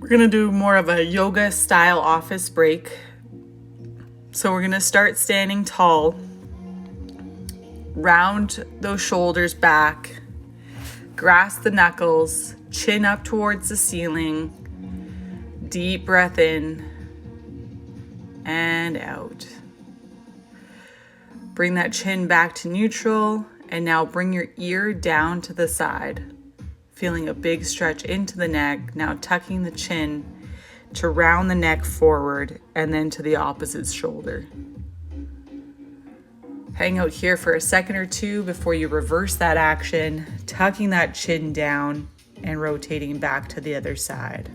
We're going to do more of a yoga style office break. So we're going to start standing tall. Round those shoulders back. Grasp the knuckles. Chin up towards the ceiling. Deep breath in and out. Bring that chin back to neutral, and now bring your ear down to the side. Feeling a big stretch into the neck, now tucking the chin to round the neck forward and then to the opposite shoulder. Hang out here for a second or two before you reverse that action, tucking that chin down and rotating back to the other side.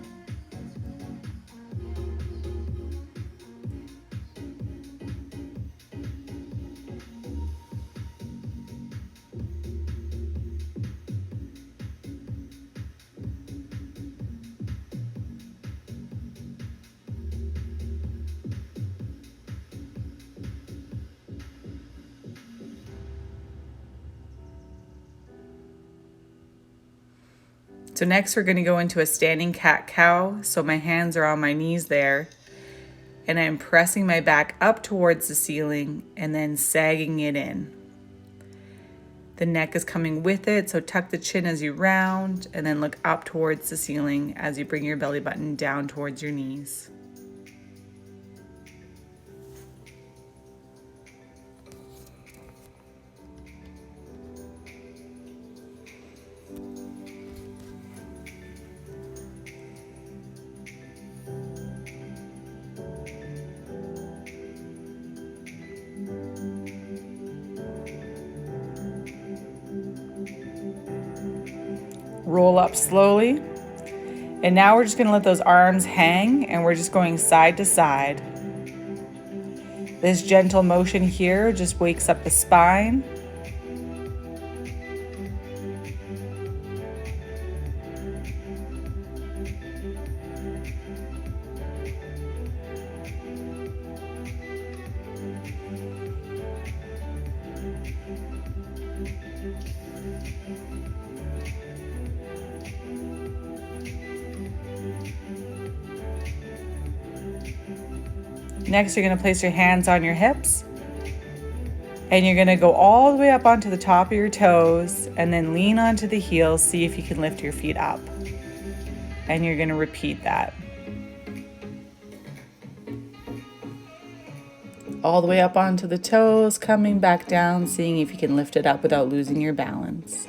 So next we're going to go into a standing cat-cow. So my hands are on my knees there. And I'm pressing my back up towards the ceiling and then sagging it in. The neck is coming with it, so tuck the chin as you round and then look up towards the ceiling as you bring your belly button down towards your knees. Roll up slowly. And now we're just going to let those arms hang and we're just going side to side. This gentle motion here just wakes up the spine. Next, you're going to place your hands on your hips and you're going to go all the way up onto the top of your toes and then lean onto the heels. See if you can lift your feet up. And you're going to repeat that. All the way up onto the toes, coming back down, seeing if you can lift it up without losing your balance.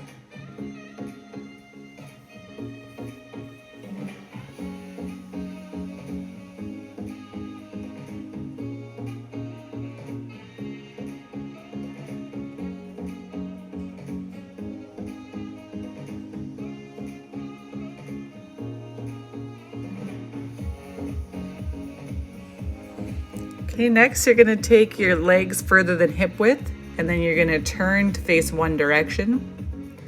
Okay, next you're going to take your legs further than hip width, and then you're going to turn to face one direction.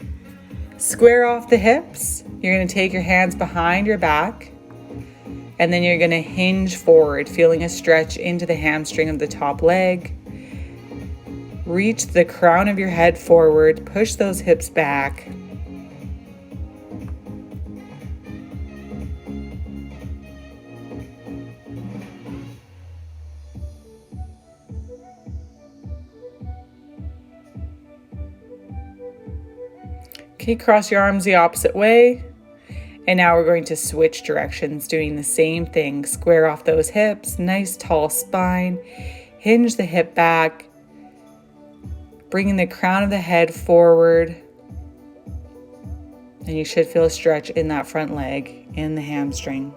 Square off the hips. You're going to take your hands behind your back, and then you're going to hinge forward, feeling a stretch into the hamstring of the top leg. Reach the crown of your head forward, push those hips back. Okay, cross your arms the opposite way. And now we're going to switch directions, doing the same thing. Square off those hips, nice tall spine. Hinge the hip back. Bringing the crown of the head forward. And you should feel a stretch in that front leg, in the hamstring.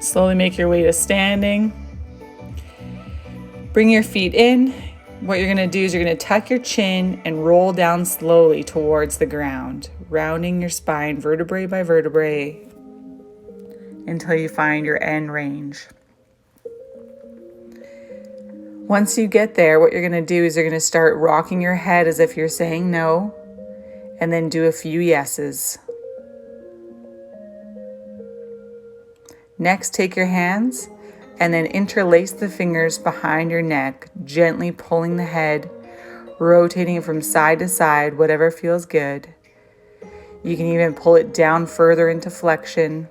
Slowly make your way to standing. Bring your feet in. What you're going to do is you're going to tuck your chin and roll down slowly towards the ground, rounding your spine vertebrae by vertebrae until you find your end range. Once you get there, what you're going to do is you're going to start rocking your head as if you're saying no, and then do a few yeses. Next, take your hands and then interlace the fingers behind your neck, gently pulling the head, rotating it from side to side, whatever feels good. You can even pull it down further into flexion.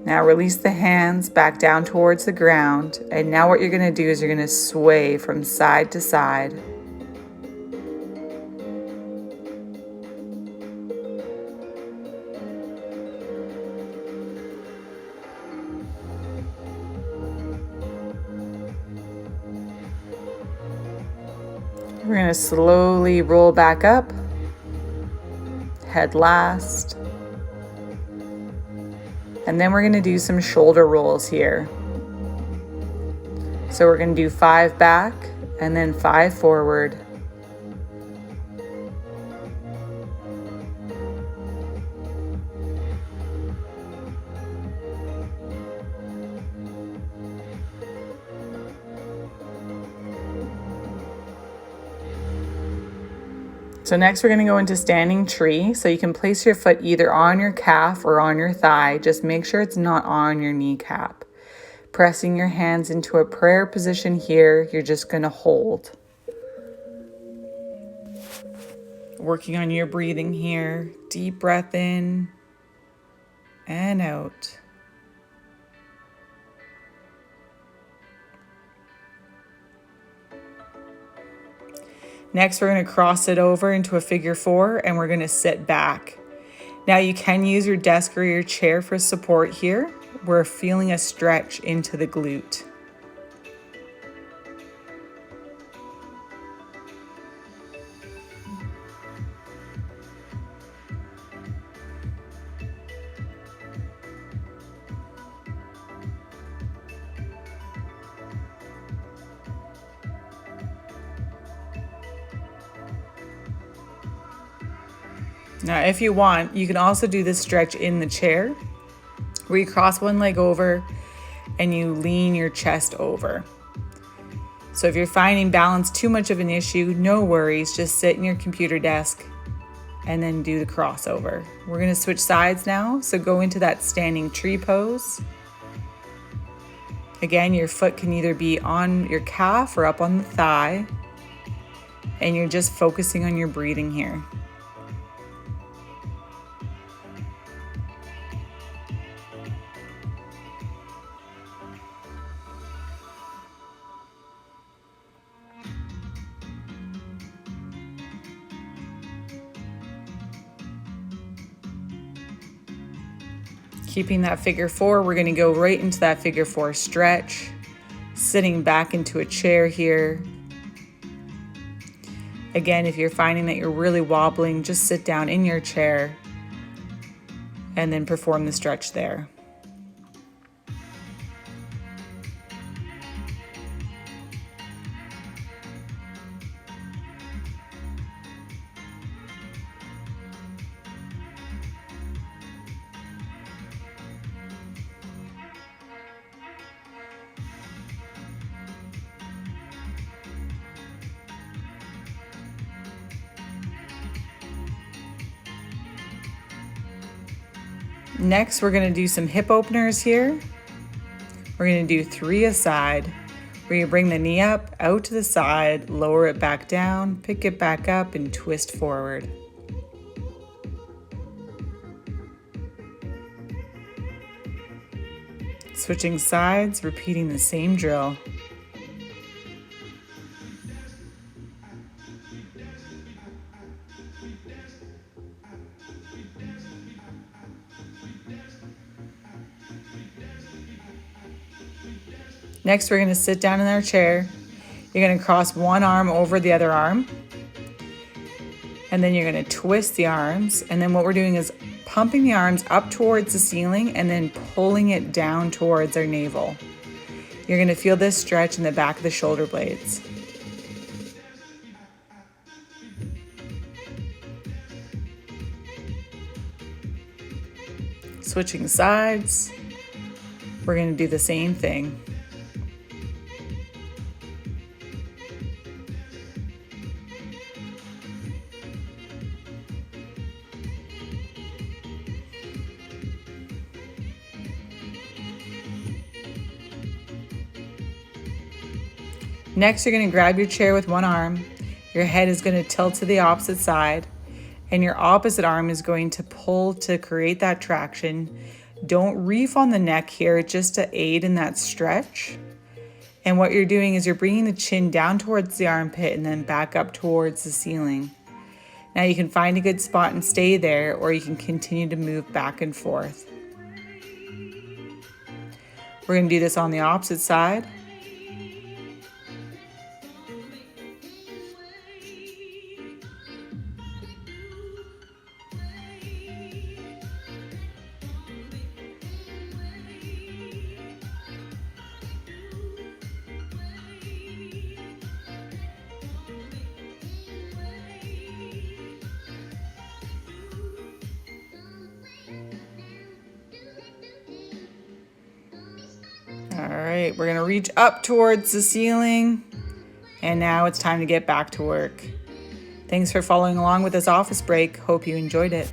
Now release the hands back down towards the ground. And now what you're going to do is you're going to sway from side to side. We're going to slowly roll back up, head last. And then we're going to do some shoulder rolls here. So we're going to do 5 back and then 5 forward. So next we're going to go into standing tree. So you can place your foot either on your calf or on your thigh. Just make sure it's not on your kneecap. Pressing your hands into a prayer position here, you're just going to hold. Working on your breathing here. Deep breath in and out. Next, we're going to cross it over into a figure 4 and we're going to sit back. Now you can use your desk or your chair for support here. We're feeling a stretch into the glute. Now, if you want, you can also do this stretch in the chair, where you cross one leg over and you lean your chest over. So if you're finding balance too much of an issue, no worries, just sit in your computer desk and then do the crossover. We're going to switch sides now, so go into that standing tree pose. Again, your foot can either be on your calf or up on the thigh, and you're just focusing on your breathing here. Keeping that figure 4, we're going to go right into that figure 4 stretch, sitting back into a chair here. Again, if you're finding that you're really wobbling, just sit down in your chair and then perform the stretch there. Next, we're going to do some hip openers here. We're going to do 3 aside, where you bring the knee up, out to the side, lower it back down, pick it back up, and twist forward. Switching sides, repeating the same drill. Next, we're going to sit down in our chair. You're going to cross one arm over the other arm. And then you're going to twist the arms. And then what we're doing is pumping the arms up towards the ceiling and then pulling it down towards our navel. You're going to feel this stretch in the back of the shoulder blades. Switching sides, we're going to do the same thing. Next, you're going to grab your chair with one arm. Your head is going to tilt to the opposite side, and your opposite arm is going to pull to create that traction. Don't reef on the neck here, just to aid in that stretch. And what you're doing is you're bringing the chin down towards the armpit and then back up towards the ceiling. Now you can find a good spot and stay there, or you can continue to move back and forth. We're going to do this on the opposite side. All right, we're gonna reach up towards the ceiling, and now it's time to get back to work. Thanks for following along with this office break. Hope you enjoyed it.